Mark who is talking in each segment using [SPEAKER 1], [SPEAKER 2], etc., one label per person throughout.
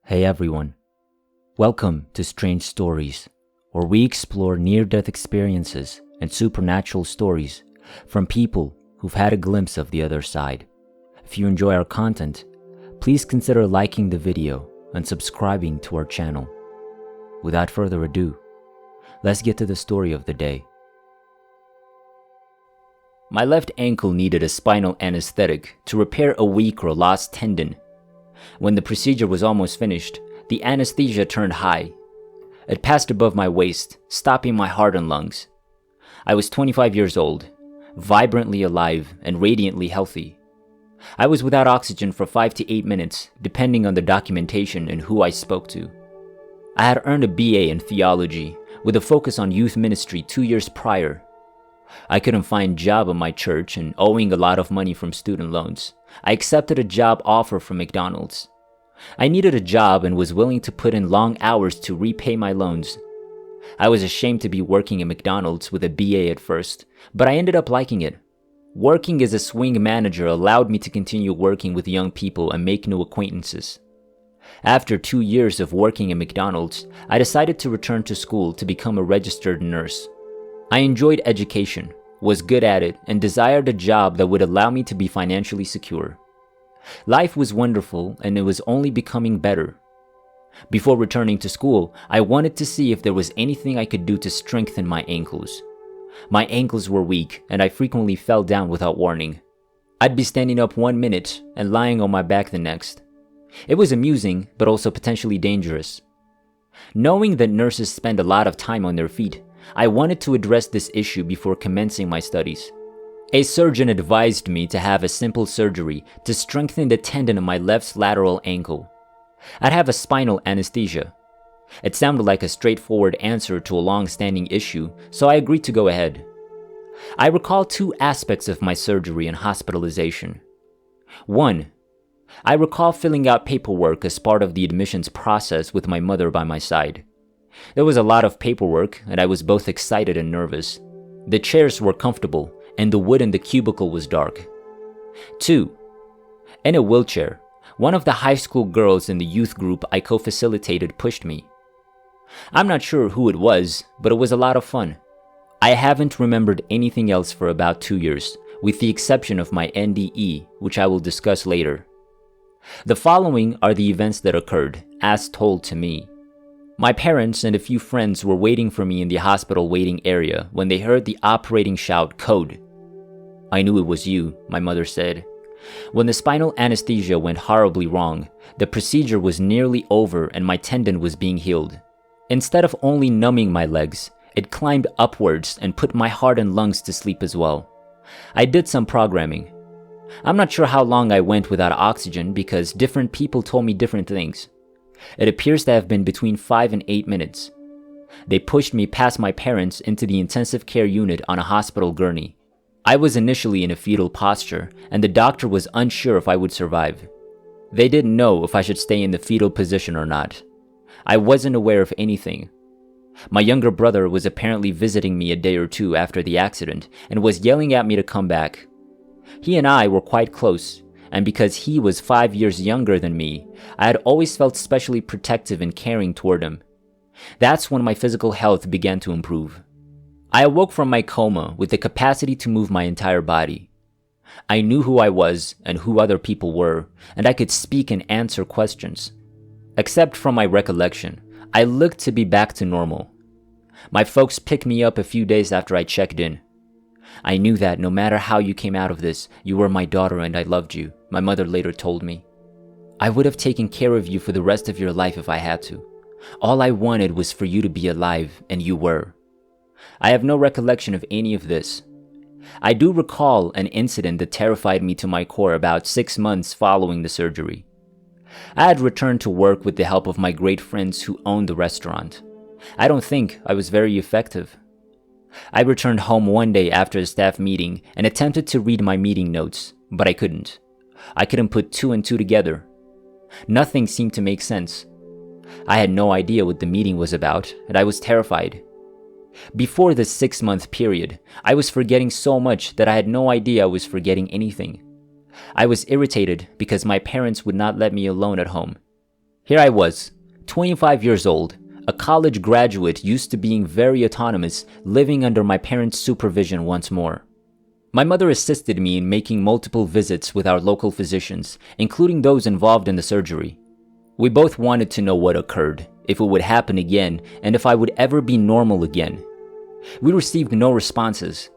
[SPEAKER 1] Hey everyone, welcome to Strange Stories, where we explore near-death experiences and supernatural stories from people who've had a glimpse of the other side. If you enjoy our content, please consider liking the video and subscribing to our channel. Without further ado, let's get to the story of the day. My left ankle needed a spinal anesthetic to repair a weak or lost tendon. When the procedure was almost finished, the anesthesia turned high. It passed above my waist, stopping my heart and lungs. I was 25 years old, vibrantly alive and radiantly healthy. I was without oxygen for 5 to 8 minutes, depending on the documentation and who I spoke to. I had earned a BA in theology, with a focus on youth ministry 2 years prior. I couldn't find a job at my church and owing a lot of money from student loans, I accepted a job offer from McDonald's. I needed a job and was willing to put in long hours to repay my loans. I was ashamed to be working at McDonald's with a BA at first, but I ended up liking it. Working as a swing manager allowed me to continue working with young people and make new acquaintances. After 2 years of working at McDonald's, I decided to return to school to become a registered nurse. I enjoyed education, was good at it, and desired a job that would allow me to be financially secure. Life was wonderful, and it was only becoming better. Before returning to school, I wanted to see if there was anything I could do to strengthen my ankles. My ankles were weak, and I frequently fell down without warning. I'd be standing up 1 minute and lying on my back the next. It was amusing, but also potentially dangerous. Knowing that nurses spend a lot of time on their feet, I wanted to address this issue before commencing my studies. A surgeon advised me to have a simple surgery to strengthen the tendon of my left lateral ankle. I'd have a spinal anesthesia. It sounded like a straightforward answer to a long-standing issue, so I agreed to go ahead. I recall 2 aspects of my surgery and hospitalization. 1. I recall filling out paperwork as part of the admissions process with my mother by my side. There was a lot of paperwork, and I was both excited and nervous. The chairs were comfortable, and the wood in the cubicle was dark. 2. In a wheelchair, one of the high school girls in the youth group I co-facilitated pushed me. I'm not sure who it was, but it was a lot of fun. I haven't remembered anything else for about 2 years, with the exception of my NDE, which I will discuss later. The following are the events that occurred, as told to me. My parents and a few friends were waiting for me in the hospital waiting area when they heard the operating shout, "Code." "I knew it was you," my mother said. When the spinal anesthesia went horribly wrong, the procedure was nearly over and my tendon was being healed. Instead of only numbing my legs, it climbed upwards and put my heart and lungs to sleep as well. I did some programming. I'm not sure how long I went without oxygen because different people told me different things. It appears to have been between 5 and 8 minutes. They pushed me past my parents into the intensive care unit on a hospital gurney. I was initially in a fetal posture, and the doctor was unsure if I would survive. They didn't know if I should stay in the fetal position or not. I wasn't aware of anything. My younger brother was apparently visiting me a day or 2 after the accident and was yelling at me to come back. He and I were quite close, and because he was 5 years younger than me, I had always felt specially protective and caring toward him. That's when my physical health began to improve. I awoke from my coma with the capacity to move my entire body. I knew who I was and who other people were, and I could speak and answer questions. Except from my recollection, I looked to be back to normal. My folks picked me up a few days after I checked in. "I knew that no matter how you came out of this, you were my daughter and I loved you," my mother later told me. "I would have taken care of you for the rest of your life if I had to. All I wanted was for you to be alive, and you were." I have no recollection of any of this. I do recall an incident that terrified me to my core about 6 months following the surgery. I had returned to work with the help of my great friends who owned the restaurant. I don't think I was very effective. I returned home one day after a staff meeting and attempted to read my meeting notes, but I couldn't. I couldn't put 2 and 2 together. Nothing seemed to make sense. I had no idea what the meeting was about, and I was terrified. Before this 6-month period, I was forgetting so much that I had no idea I was forgetting anything. I was irritated because my parents would not let me alone at home. Here I was, 25 years old, a college graduate used to being very autonomous, living under my parents' supervision once more. My mother assisted me in making multiple visits with our local physicians, including those involved in the surgery. We both wanted to know what occurred, if it would happen again, and if I would ever be normal again. We received no responses.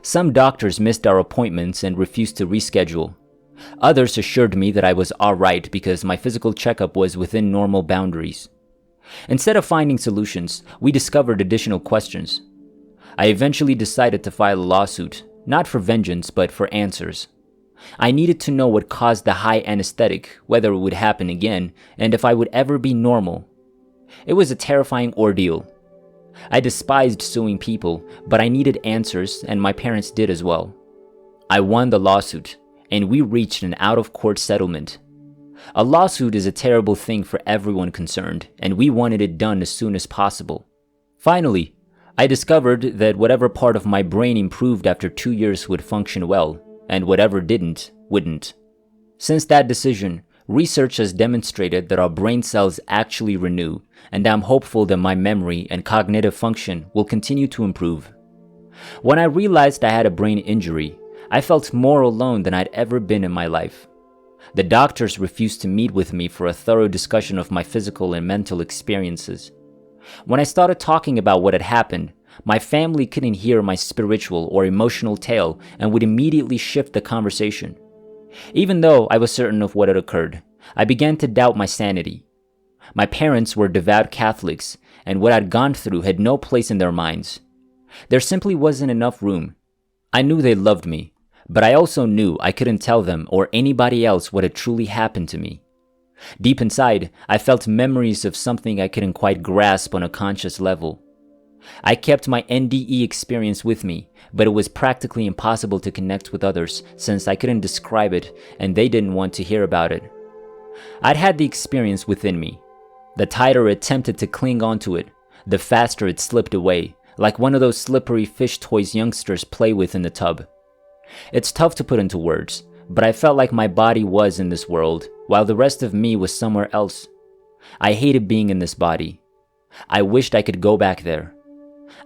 [SPEAKER 1] Some doctors missed our appointments and refused to reschedule. Others assured me that I was alright because my physical checkup was within normal boundaries. Instead of finding solutions, we discovered additional questions. I eventually decided to file a lawsuit, not for vengeance but for answers. I needed to know what caused the high anesthetic, whether it would happen again, and if I would ever be normal. It was a terrifying ordeal. I despised suing people, but I needed answers, and my parents did as well. I won the lawsuit, and we reached an out-of-court settlement. A lawsuit is a terrible thing for everyone concerned, and we wanted it done as soon as possible. Finally, I discovered that whatever part of my brain improved after 2 years would function well, and whatever didn't, wouldn't. Since that decision, research has demonstrated that our brain cells actually renew, and I'm hopeful that my memory and cognitive function will continue to improve. When I realized I had a brain injury, I felt more alone than I'd ever been in my life. The doctors refused to meet with me for a thorough discussion of my physical and mental experiences. When I started talking about what had happened, my family couldn't hear my spiritual or emotional tale and would immediately shift the conversation. Even though I was certain of what had occurred, I began to doubt my sanity. My parents were devout Catholics, and what I'd gone through had no place in their minds. There simply wasn't enough room. I knew they loved me, but I also knew I couldn't tell them or anybody else what had truly happened to me. Deep inside, I felt memories of something I couldn't quite grasp on a conscious level. I kept my NDE experience with me, but it was practically impossible to connect with others since I couldn't describe it and they didn't want to hear about it. I'd had the experience within me. The tighter I attempted to cling onto it, the faster it slipped away, like one of those slippery fish toys youngsters play with in the tub. It's tough to put into words, but I felt like my body was in this world, while the rest of me was somewhere else. I hated being in this body. I wished I could go back there.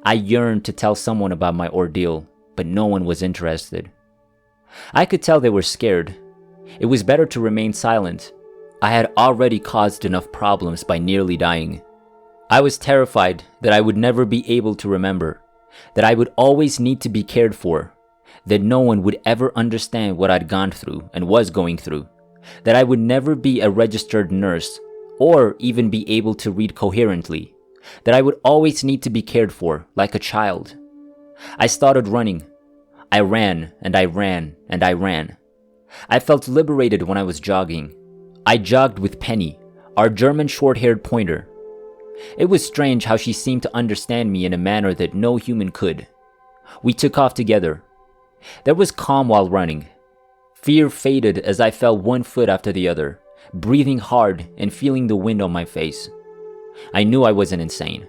[SPEAKER 1] I yearned to tell someone about my ordeal, but no one was interested. I could tell they were scared. It was better to remain silent. I had already caused enough problems by nearly dying. I was terrified that I would never be able to remember, that I would always need to be cared for, that no one would ever understand what I'd gone through and was going through, that I would never be a registered nurse or even be able to read coherently, that I would always need to be cared for like a child. I started running. I ran and I ran and I ran. I felt liberated when I was jogging. I jogged with Penny, our German short-haired pointer. It was strange how she seemed to understand me in a manner that no human could. We took off together. There was calm while running. Fear faded as I fell one foot after the other, breathing hard and feeling the wind on my face. I knew I wasn't insane.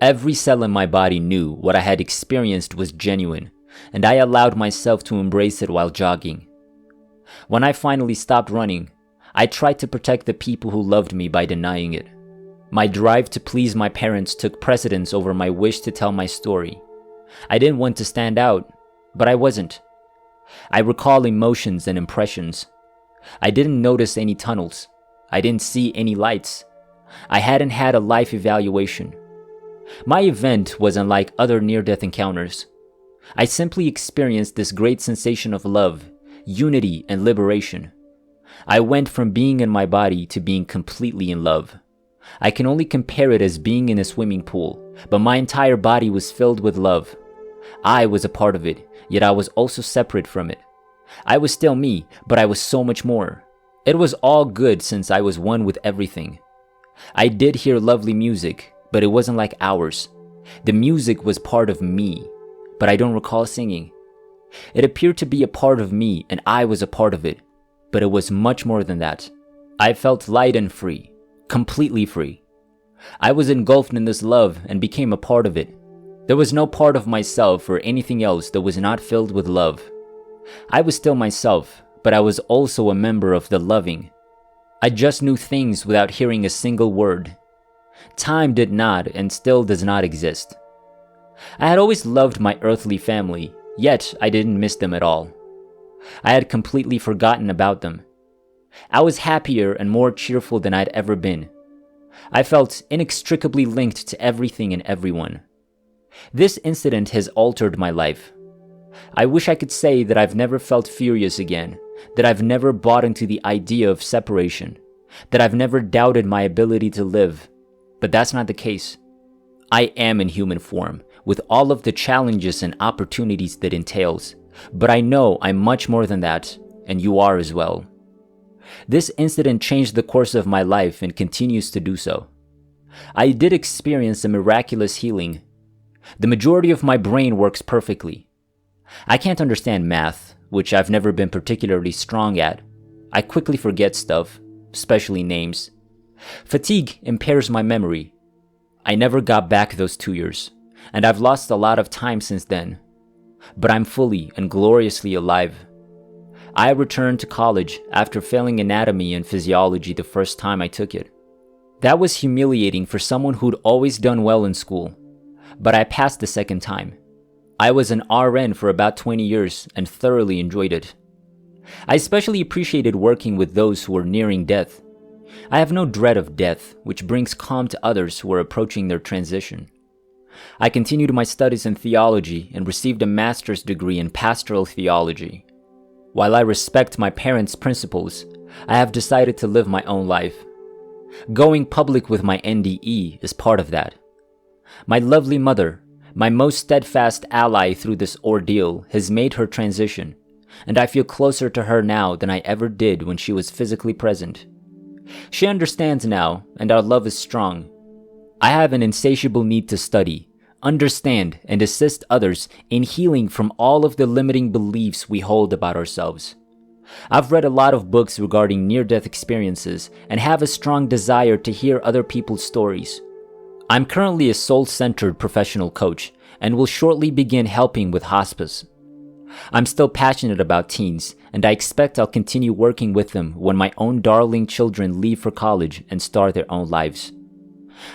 [SPEAKER 1] Every cell in my body knew what I had experienced was genuine, and I allowed myself to embrace it while jogging. When I finally stopped running, I tried to protect the people who loved me by denying it. My drive to please my parents took precedence over my wish to tell my story. I didn't want to stand out, but I wasn't. I recall emotions and impressions. I didn't notice any tunnels. I didn't see any lights. I hadn't had a life evaluation. My event was unlike other near-death encounters. I simply experienced this great sensation of love, unity, and liberation. I went from being in my body to being completely in love. I can only compare it as being in a swimming pool, but my entire body was filled with love. I was a part of it, yet I was also separate from it. I was still me, but I was so much more. It was all good since I was one with everything. I did hear lovely music, but it wasn't like ours. The music was part of me, but I don't recall singing. It appeared to be a part of me, and I was a part of it, but it was much more than that. I felt light and free, completely free. I was engulfed in this love and became a part of it. There was no part of myself or anything else that was not filled with love. I was still myself, but I was also a member of the loving. I just knew things without hearing a single word. Time did not and still does not exist. I had always loved my earthly family, yet I didn't miss them at all. I had completely forgotten about them. I was happier and more cheerful than I'd ever been. I felt inextricably linked to everything and everyone. This incident has altered my life. I wish I could say that I've never felt furious again, that I've never bought into the idea of separation, that I've never doubted my ability to live, but that's not the case. I am in human form, with all of the challenges and opportunities that entails, but I know I'm much more than that, and you are as well. This incident changed the course of my life and continues to do so. I did experience a miraculous healing. The majority of my brain works perfectly. I can't understand math, which I've never been particularly strong at. I quickly forget stuff, especially names. Fatigue impairs my memory. I never got back those 2 years, and I've lost a lot of time since then. But I'm fully and gloriously alive. I returned to college after failing anatomy and physiology the first time I took it. That was humiliating for someone who'd always done well in school, but I passed the second time. I was an RN for about 20 years and thoroughly enjoyed it. I especially appreciated working with those who were nearing death. I have no dread of death, which brings calm to others who are approaching their transition. I continued my studies in theology and received a master's degree in pastoral theology. While I respect my parents' principles, I have decided to live my own life. Going public with my NDE is part of that. My lovely mother, my most steadfast ally through this ordeal, has made her transition, and I feel closer to her now than I ever did when she was physically present. She understands now, and our love is strong. I have an insatiable need to study, understand, and assist others in healing from all of the limiting beliefs we hold about ourselves. I've read a lot of books regarding near-death experiences and have a strong desire to hear other people's stories. I'm currently a soul-centered professional coach and will shortly begin helping with hospice. I'm still passionate about teens, and I expect I'll continue working with them when my own darling children leave for college and start their own lives.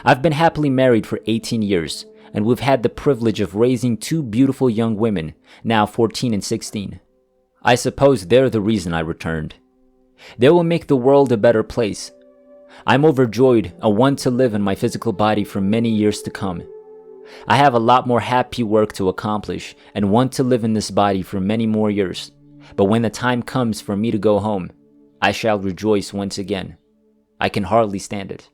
[SPEAKER 1] I've been happily married for 18 years, and we've had the privilege of raising 2 beautiful young women, now 14 and 16. I suppose they're the reason I returned. They will make the world a better place. I'm overjoyed and want to live in my physical body for many years to come. I have a lot more happy work to accomplish and want to live in this body for many more years. But when the time comes for me to go home, I shall rejoice once again. I can hardly stand it.